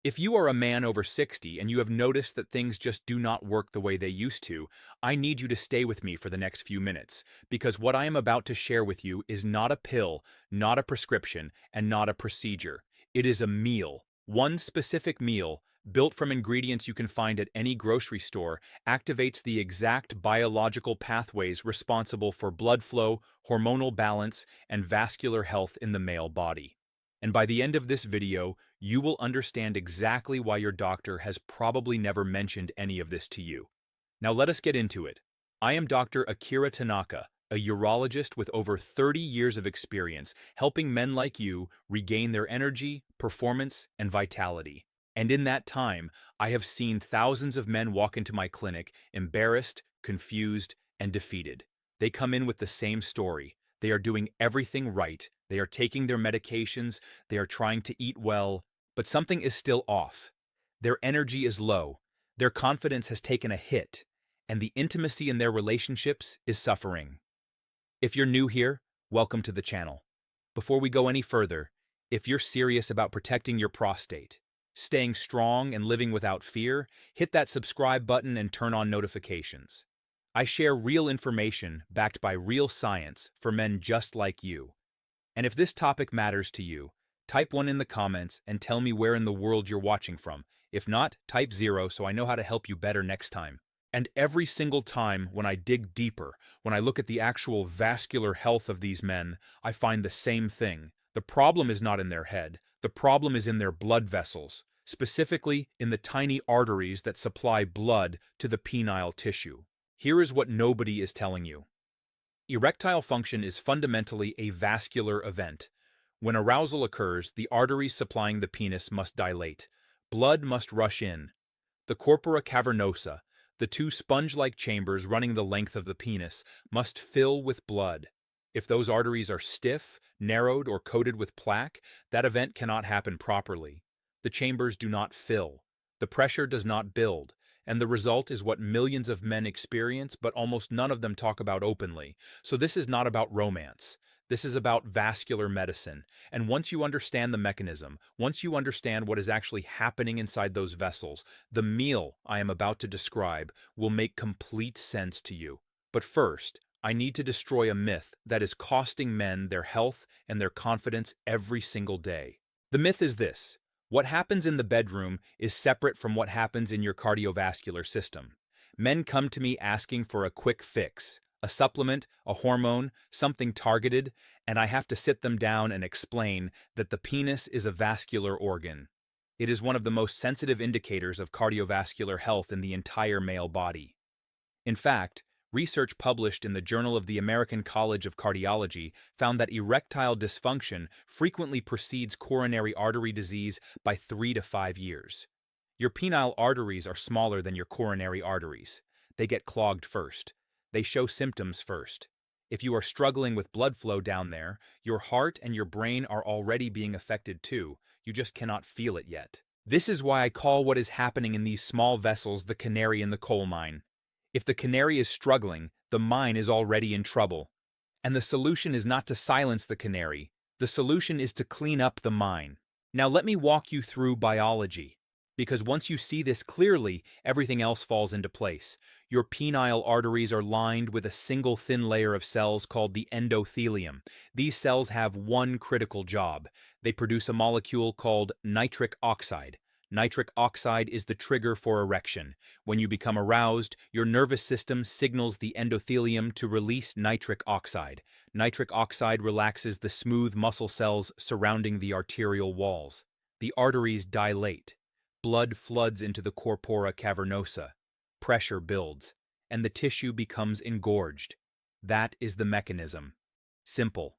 If you are a man over 60 and you have noticed that things just do not work the way they used to, I need you to stay with me for the next few minutes, because what I am about to share with you is not a pill, not a prescription, and not a procedure. It is a meal. One specific meal, built from ingredients you can find at any grocery store, activates the exact biological pathways responsible for blood flow, hormonal balance, and vascular health in the male body. And by the end of this video, you will understand exactly why your doctor has probably never mentioned any of this to you. Now let us get into it. I am Dr. Akira Tanaka, a urologist with over 30 years of experience helping men like you regain their energy, performance, and vitality. And in that time, I have seen thousands of men walk into my clinic embarrassed, confused, and defeated. They come in with the same story. They are doing everything right. They are taking their medications. They are trying to eat well, but something is still off. Their energy is low. Their confidence has taken a hit, and the intimacy in their relationships is suffering. If you're new here, welcome to the channel. Before we go any further, if you're serious about protecting your prostate, staying strong and living without fear, hit that subscribe button and turn on notifications. I share real information backed by real science for men just like you. And if this topic matters to you, type 1 in the comments and tell me where in the world you're watching from. If not, type 0 so I know how to help you better next time. And every single time when I dig deeper, when I look at the actual vascular health of these men, I find the same thing. The problem is not in their head. The problem is in their blood vessels, specifically in the tiny arteries that supply blood to the penile tissue. Here is what nobody is telling you. Erectile function is fundamentally a vascular event. When arousal occurs, the arteries supplying the penis must dilate. Blood must rush in. The corpora cavernosa, the two sponge-like chambers running the length of the penis, must fill with blood. If those arteries are stiff, narrowed, or coated with plaque, that event cannot happen properly. The chambers do not fill. The pressure does not build. And the result is what millions of men experience, but almost none of them talk about openly. So this is not about romance. This is about vascular medicine. And once you understand the mechanism, once you understand what is actually happening inside those vessels, the meal I am about to describe will make complete sense to you. But first, I need to destroy a myth that is costing men their health and their confidence every single day. The myth is this: what happens in the bedroom is separate from what happens in your cardiovascular system. Men come to me asking for a quick fix, a supplement, a hormone, something targeted, and I have to sit them down and explain that the penis is a vascular organ. It is one of the most sensitive indicators of cardiovascular health in the entire male body. In fact, research published in the Journal of the American College of Cardiology found that erectile dysfunction frequently precedes coronary artery disease by 3 to 5 years. Your penile arteries are smaller than your coronary arteries. They get clogged first. They show symptoms first. If you are struggling with blood flow down there, your heart and your brain are already being affected too. You just cannot feel it yet. This is why I call what is happening in these small vessels the canary in the coal mine. If the canary is struggling, the mine is already in trouble. And the solution is not to silence the canary. The solution is to clean up the mine. Now let me walk you through biology, because once you see this clearly, everything else falls into place. Your penile arteries are lined with a single thin layer of cells called the endothelium. These cells have one critical job. They produce a molecule called nitric oxide. Nitric oxide is the trigger for erection. When you become aroused, your nervous system signals the endothelium to release nitric oxide. Nitric oxide relaxes the smooth muscle cells surrounding the arterial walls. The arteries dilate. Blood floods into the corpora cavernosa. Pressure builds, and the tissue becomes engorged. That is the mechanism. Simple,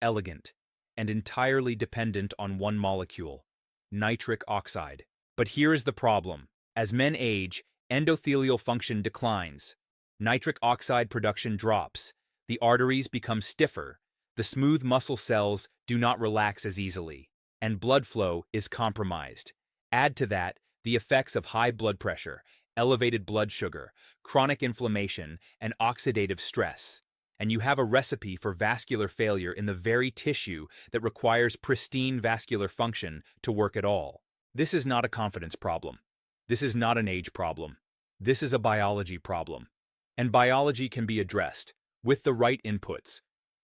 elegant, and entirely dependent on one molecule: nitric oxide. But here is the problem. As men age, endothelial function declines. Nitric oxide production drops. The arteries become stiffer. The smooth muscle cells do not relax as easily. And blood flow is compromised. Add to that the effects of high blood pressure, elevated blood sugar, chronic inflammation, and oxidative stress. And you have a recipe for vascular failure in the very tissue that requires pristine vascular function to work at all. This is not a confidence problem. This is not an age problem. This is a biology problem. And biology can be addressed with the right inputs.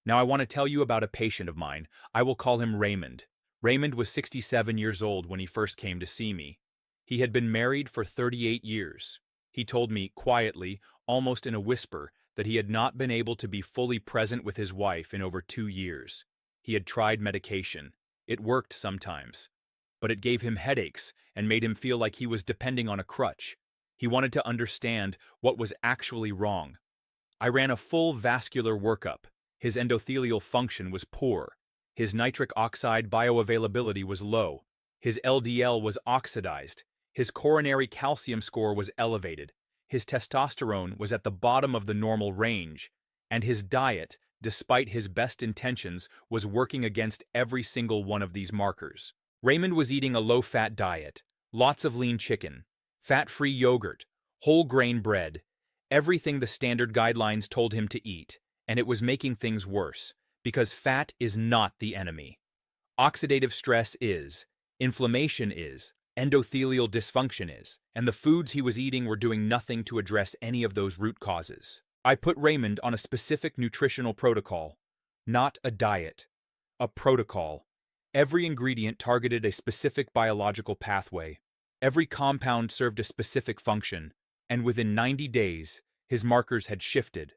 Now I want to tell you about a patient of mine. I will call him Raymond. Raymond was 67 years old when he first came to see me. He had been married for 38 years. He told me quietly, almost in a whisper, that he had not been able to be fully present with his wife in over 2 years. He had tried medication. It worked sometimes. But it gave him headaches and made him feel like he was depending on a crutch. He wanted to understand what was actually wrong. I ran a full vascular workup. His endothelial function was poor. His nitric oxide bioavailability was low. His LDL was oxidized. His coronary calcium score was elevated. His testosterone was at the bottom of the normal range. And his diet, despite his best intentions, was working against every single one of these markers. Raymond was eating a low-fat diet, lots of lean chicken, fat-free yogurt, whole grain bread, everything the standard guidelines told him to eat, and it was making things worse, because fat is not the enemy. Oxidative stress is, inflammation is, endothelial dysfunction is, and the foods he was eating were doing nothing to address any of those root causes. I put Raymond on a specific nutritional protocol, not a diet, a protocol. Every ingredient targeted a specific biological pathway. Every compound served a specific function, and within 90 days, his markers had shifted.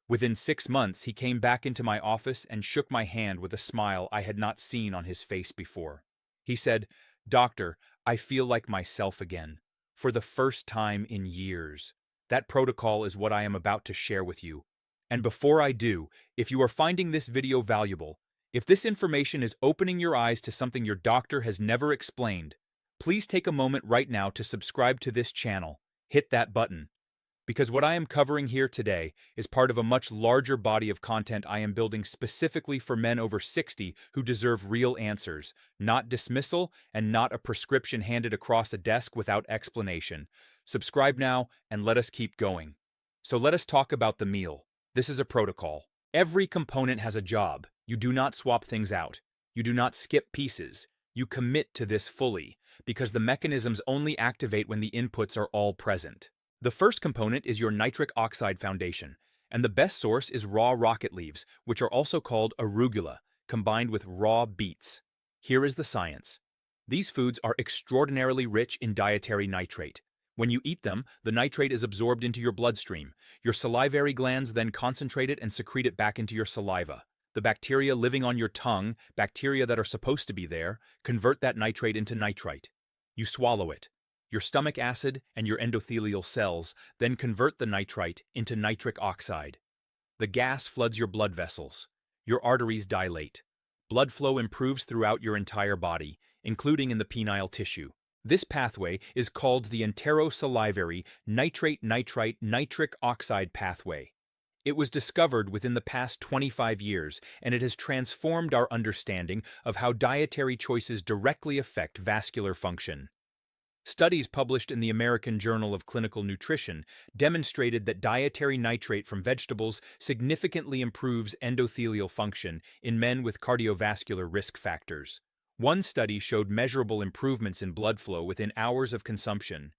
Within 6 months, he came back into my office and shook my hand with a smile I had not seen on his face before. He said, "Doctor, I feel like myself again, for the first time in years." That protocol is what I am about to share with you. And before I do, if you are finding this video valuable, if this information is opening your eyes to something your doctor has never explained, please take a moment right now to subscribe to this channel. Hit that button. Because what I am covering here today is part of a much larger body of content I am building specifically for men over 60 who deserve real answers, not dismissal and not a prescription handed across a desk without explanation. Subscribe now and let us keep going. So let us talk about the meal. This is a protocol. Every component has a job. You do not swap things out. You do not skip pieces. You commit to this fully, because the mechanisms only activate when the inputs are all present. The first component is your nitric oxide foundation, and the best source is raw rocket leaves, which are also called arugula, combined with raw beets. Here is the science. These foods are extraordinarily rich in dietary nitrate. When you eat them, the nitrate is absorbed into your bloodstream. Your salivary glands then concentrate it and secrete it back into your saliva. The bacteria living on your tongue, bacteria that are supposed to be there, convert that nitrate into nitrite. You swallow it. Your stomach acid and your endothelial cells then convert the nitrite into nitric oxide. The gas floods your blood vessels. Your arteries dilate. Blood flow improves throughout your entire body, including in the penile tissue. This pathway is called the enterosalivary nitrate-nitrite nitric oxide pathway. It was discovered within the past 25 years, and it has transformed our understanding of how dietary choices directly affect vascular function. Studies published in the American Journal of Clinical Nutrition demonstrated that dietary nitrate from vegetables significantly improves endothelial function in men with cardiovascular risk factors. One study showed measurable improvements in blood flow within hours of consumption.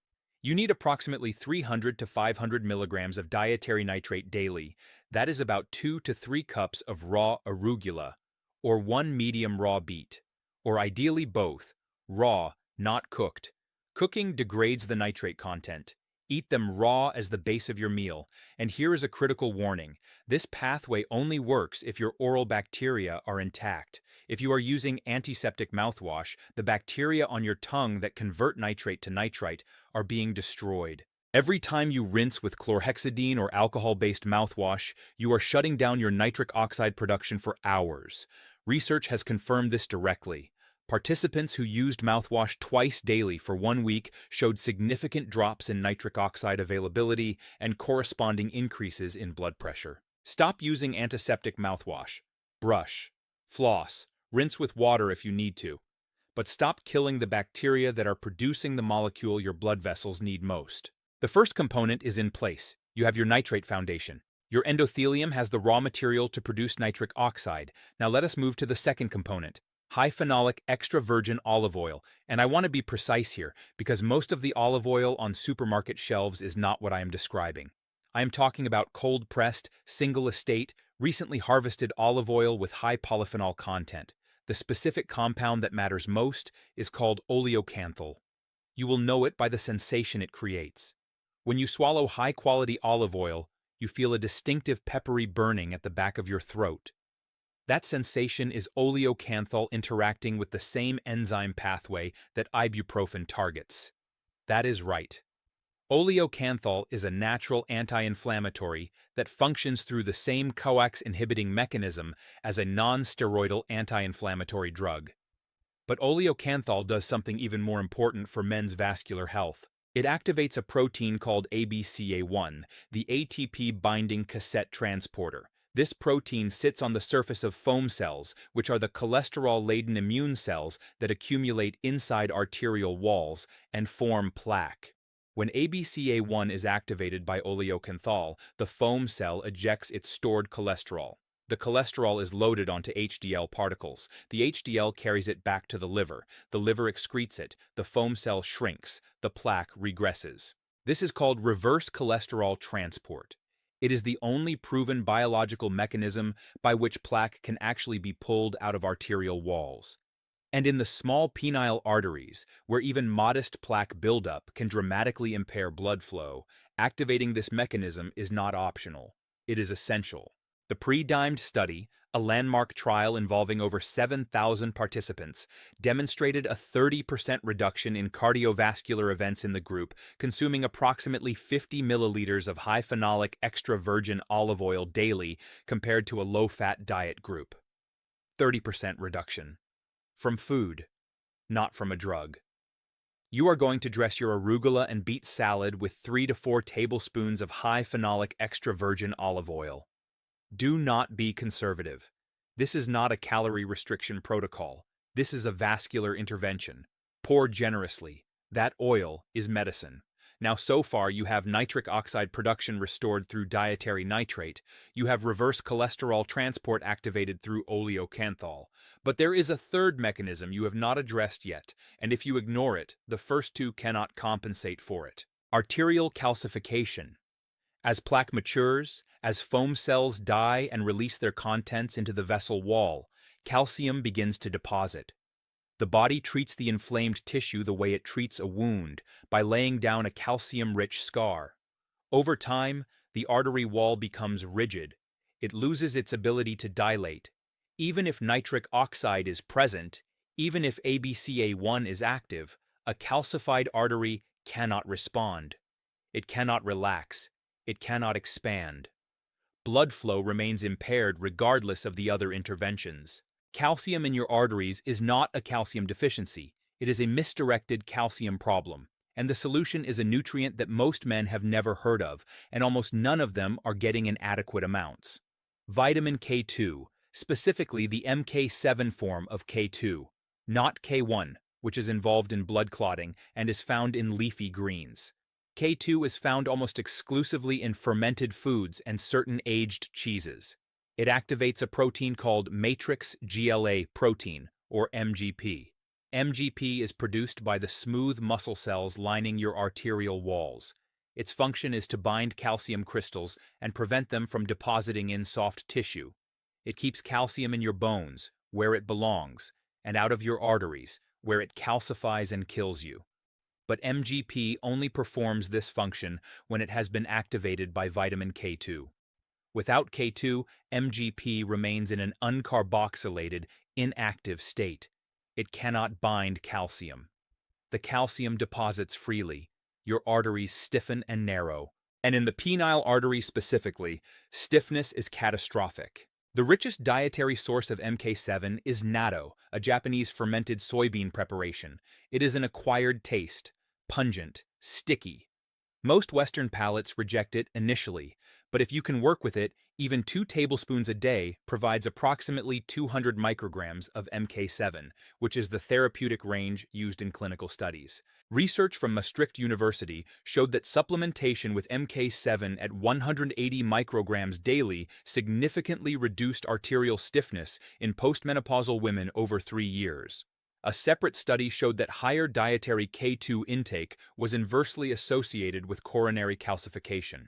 You need approximately 300 to 500 milligrams of dietary nitrate daily. That is about 2 to 3 cups of raw arugula, or 1 medium raw beet, or ideally both, raw, not cooked. Cooking degrades the nitrate content. Eat them raw as the base of your meal. And here is a critical warning. This pathway only works if your oral bacteria are intact. If you are using antiseptic mouthwash, the bacteria on your tongue that convert nitrate to nitrite are being destroyed. Every time you rinse with chlorhexidine or alcohol-based mouthwash, you are shutting down your nitric oxide production for hours. Research has confirmed this directly. Participants who used mouthwash twice daily for 1 week showed significant drops in nitric oxide availability and corresponding increases in blood pressure. Stop using antiseptic mouthwash. Brush, floss, rinse with water if you need to. But stop killing the bacteria that are producing the molecule your blood vessels need most. The first component is in place. You have your nitrate foundation. Your endothelium has the raw material to produce nitric oxide. Now let us move to the second component. high phenolic extra virgin olive oil, and I want to be precise here because most of the olive oil on supermarket shelves is not what I am describing. I am talking about cold-pressed, single-estate, recently harvested olive oil with high polyphenol content. The specific compound that matters most is called oleocanthal. You will know it by the sensation it creates. When you swallow high-quality olive oil, you feel a distinctive peppery burning at the back of your throat. That sensation is oleocanthal interacting with the same enzyme pathway that ibuprofen targets. That is right. Oleocanthal is a natural anti-inflammatory that functions through the same coax-inhibiting mechanism as a non-steroidal anti-inflammatory drug. But oleocanthal does something even more important for men's vascular health. It activates a protein called ABCA1, the ATP-binding cassette transporter. This protein sits on the surface of foam cells, which are the cholesterol-laden immune cells that accumulate inside arterial walls and form plaque. When ABCA1 is activated by oleocanthal, the foam cell ejects its stored cholesterol. The cholesterol is loaded onto HDL particles. The HDL carries it back to the liver excretes it, the foam cell shrinks, the plaque regresses. This is called reverse cholesterol transport. It is the only proven biological mechanism by which plaque can actually be pulled out of arterial walls. And in the small penile arteries, where even modest plaque buildup can dramatically impair blood flow, activating this mechanism is not optional. It is essential. The pre-dimed study, a landmark trial involving over 7,000 participants, demonstrated a 30% reduction in cardiovascular events in the group, consuming approximately 50 milliliters of high phenolic extra virgin olive oil daily compared to a low-fat diet group. 30% reduction. From food, not from a drug. You are going to dress your arugula and beet salad with 3 to 4 tablespoons of high phenolic extra virgin olive oil. Do not be conservative. This is not a calorie restriction protocol. This is a vascular intervention. Pour generously. That oil is medicine. Now, so far, you have nitric oxide production restored through dietary nitrate. You have reverse cholesterol transport activated through oleocanthal. But there is a third mechanism you have not addressed yet, and if you ignore it, the first two cannot compensate for it. Arterial calcification. As plaque matures, as foam cells die and release their contents into the vessel wall, calcium begins to deposit. The body treats the inflamed tissue the way it treats a wound, by laying down a calcium-rich scar. Over time, the artery wall becomes rigid. It loses its ability to dilate. Even if nitric oxide is present, even if ABCA1 is active, a calcified artery cannot respond. It cannot relax. It cannot expand. Blood flow remains impaired regardless of the other interventions. Calcium in your arteries is not a calcium deficiency. It is a misdirected calcium problem. And the solution is a nutrient that most men have never heard of, and almost none of them are getting in adequate amounts. Vitamin K2, specifically the MK7 form of K2, not K1, which is involved in blood clotting and is found in leafy greens. K2 is found almost exclusively in fermented foods and certain aged cheeses. It activates a protein called matrix GLA protein, or MGP. MGP is produced by the smooth muscle cells lining your arterial walls. Its function is to bind calcium crystals and prevent them from depositing in soft tissue. It keeps calcium in your bones, where it belongs, and out of your arteries, where it calcifies and kills you. But MGP only performs this function when it has been activated by vitamin K2. Without K2, MGP remains in an uncarboxylated, inactive state. It cannot bind calcium. The calcium deposits freely. Your arteries stiffen and narrow. And in the penile artery specifically, stiffness is catastrophic. The richest dietary source of MK7 is natto, a Japanese fermented soybean preparation. It is an acquired taste, pungent, sticky. Most Western palates reject it initially, but if you can work with it, Even 2 tablespoons a day provides approximately 200 micrograms of MK7, which is the therapeutic range used in clinical studies. Research from Maastricht University showed that supplementation with MK7 at 180 micrograms daily significantly reduced arterial stiffness in postmenopausal women over 3 years. A separate study showed that higher dietary K2 intake was inversely associated with coronary calcification,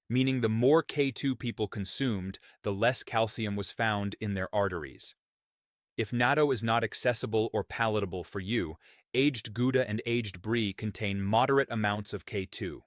meaning the more K2 people consumed, the less calcium was found in their arteries. If natto is not accessible or palatable for you, aged Gouda and aged Brie contain moderate amounts of K2.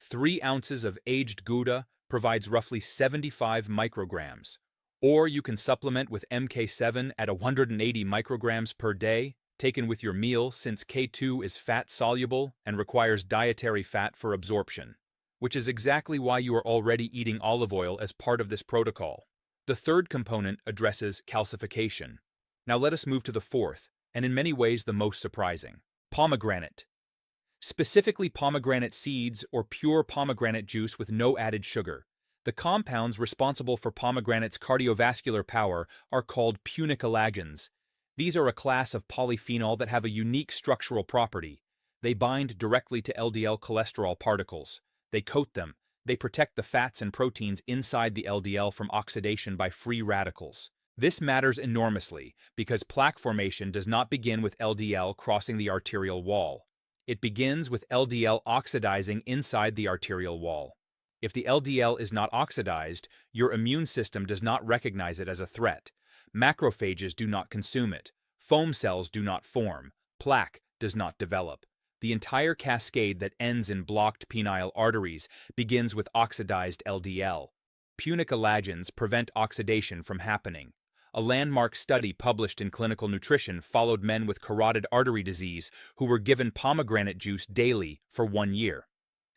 3 ounces of aged Gouda provides roughly 75 micrograms, or you can supplement with MK7 at 180 micrograms per day, taken with your meal since K2 is fat-soluble and requires dietary fat for absorption, which is exactly why you are already eating olive oil as part of this protocol. The third component addresses calcification. Now let us move to the fourth, and in many ways the most surprising: pomegranate. Specifically pomegranate seeds or pure pomegranate juice with no added sugar. The compounds responsible for pomegranate's cardiovascular power are called punicolagens. These are a class of polyphenol that have a unique structural property. They bind directly to LDL cholesterol particles. They coat them. They protect the fats and proteins inside the LDL from oxidation by free radicals. This matters enormously because plaque formation does not begin with LDL crossing the arterial wall. It begins with LDL oxidizing inside the arterial wall. If the LDL is not oxidized, your immune system does not recognize it as a threat. Macrophages do not consume it. Foam cells do not form. Plaque does not develop. The entire cascade that ends in blocked penile arteries begins with oxidized LDL. Punicolagens prevent oxidation from happening. A landmark study published in Clinical Nutrition followed men with carotid artery disease who were given pomegranate juice daily for 1 year.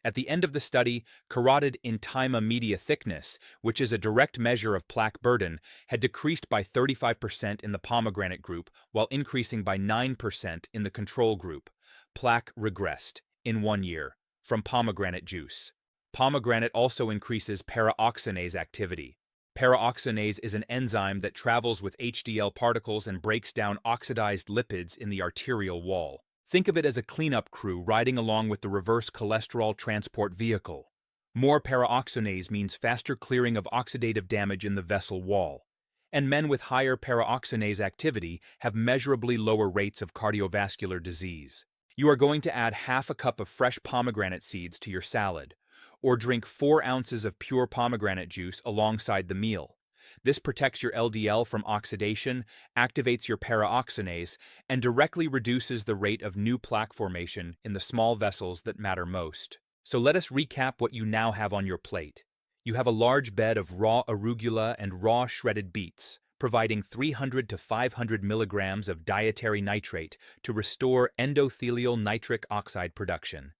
At the end of the study, carotid intima media thickness, which is a direct measure of plaque burden, had decreased by 35% in the pomegranate group while increasing by 9% in the control group. Plaque regressed in 1 year from pomegranate juice. Pomegranate also increases paraoxinase activity. Paraoxinase is an enzyme that travels with HDL particles and breaks down oxidized lipids in the arterial wall. Think of it as a cleanup crew riding along with the reverse cholesterol transport vehicle. More paraoxinase means faster clearing of oxidative damage in the vessel wall. And men with higher paraoxinase activity have measurably lower rates of cardiovascular disease. You are going to add half a cup of fresh pomegranate seeds to your salad, or drink 4 ounces of pure pomegranate juice alongside the meal. This protects your LDL from oxidation, activates your paraoxinase, and directly reduces the rate of new plaque formation in the small vessels that matter most. So let us recap what you now have on your plate. You have a large bed of raw arugula and raw shredded beets, providing 300 to 500 milligrams of dietary nitrate to restore endothelial nitric oxide production.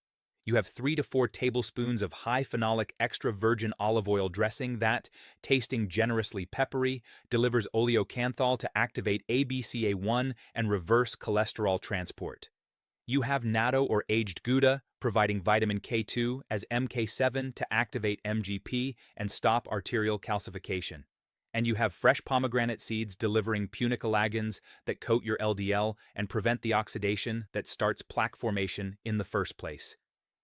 You have 3 to 4 tablespoons of high phenolic extra virgin olive oil dressing that, tasting generously peppery, delivers oleocanthal to activate ABCA1 and reverse cholesterol transport. You have natto or aged Gouda, providing vitamin K2 as MK7 to activate MGP and stop arterial calcification. And you have fresh pomegranate seeds delivering punicolagens that coat your LDL and prevent the oxidation that starts plaque formation in the first place.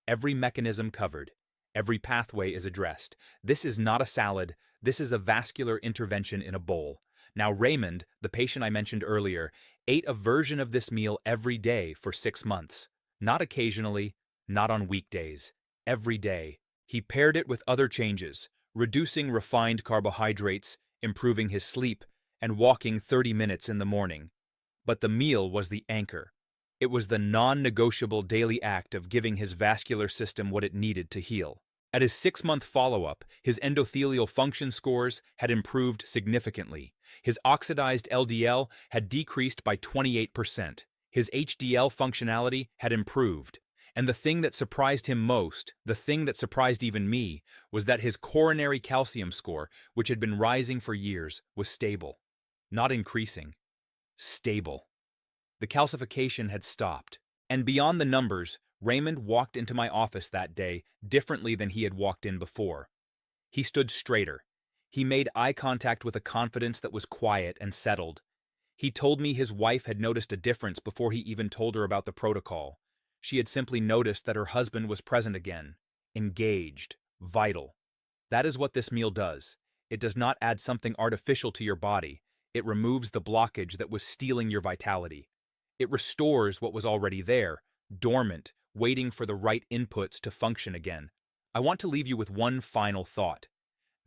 Every mechanism covered. Every pathway is addressed. This is not a salad. This is a vascular intervention in a bowl. Now Raymond, the patient I mentioned earlier, ate a version of this meal every day for 6 months. Not occasionally, not on weekdays. Every day. He paired it with other changes, reducing refined carbohydrates, improving his sleep, and walking 30 minutes in the morning. But the meal was the anchor. It was the non-negotiable daily act of giving his vascular system what it needed to heal. At his 6-month follow-up, his endothelial function scores had improved significantly. His oxidized LDL had decreased by 28%. His HDL functionality had improved. And the thing that surprised him most, the thing that surprised even me, was that his coronary calcium score, which had been rising for years, was stable. Not increasing. Stable. The calcification had stopped. And beyond the numbers, Raymond walked into my office that day differently than he had walked in before. He stood straighter. He made eye contact with a confidence that was quiet and settled. He told me his wife had noticed a difference before he even told her about the protocol. She had simply noticed that her husband was present again, engaged, vital. That is what this meal does. It does not add something artificial to your body. It removes the blockage that was stealing your vitality. It restores what was already there, dormant, waiting for the right inputs to function again. I want to leave you with one final thought.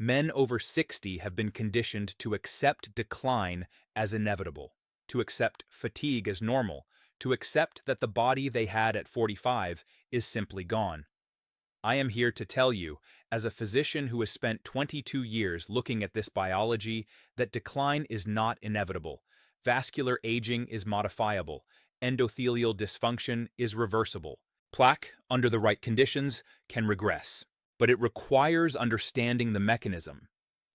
Men over 60 have been conditioned to accept decline as inevitable, to accept fatigue as normal, to accept that the body they had at 45 is simply gone. I am here to tell you, as a physician who has spent 22 years looking at this biology, that decline is not inevitable. Vascular aging is modifiable. Endothelial dysfunction is reversible. Plaque, under the right conditions, can regress. But it requires understanding the mechanism.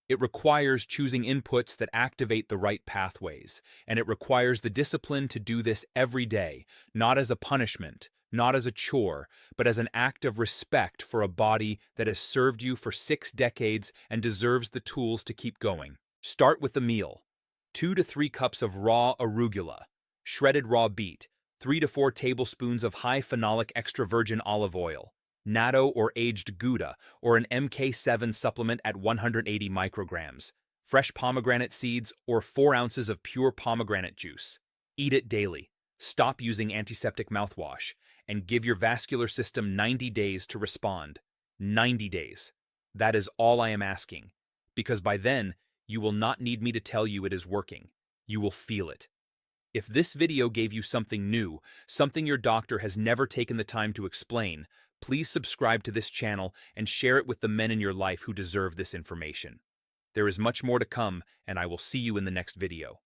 It requires choosing inputs that activate the right pathways, and it requires the discipline to do this every day, not as a punishment, not as a chore, but as an act of respect for a body that has served you for 6 decades and deserves the tools to keep going. Start with the meal. 2 to 3 cups of raw arugula, shredded raw beet, 3 to 4 tablespoons of high phenolic extra virgin olive oil, natto or aged Gouda, or an MK7 supplement at 180 micrograms, fresh pomegranate seeds, or 4 ounces of pure pomegranate juice. Eat it daily. Stop using antiseptic mouthwash, and give your vascular system 90 days to respond. 90 days. That is all I am asking, because by then, you will not need me to tell you it is working. You will feel it. If this video gave you something new, something your doctor has never taken the time to explain, please subscribe to this channel and share it with the men in your life who deserve this information. There is much more to come, and I will see you in the next video.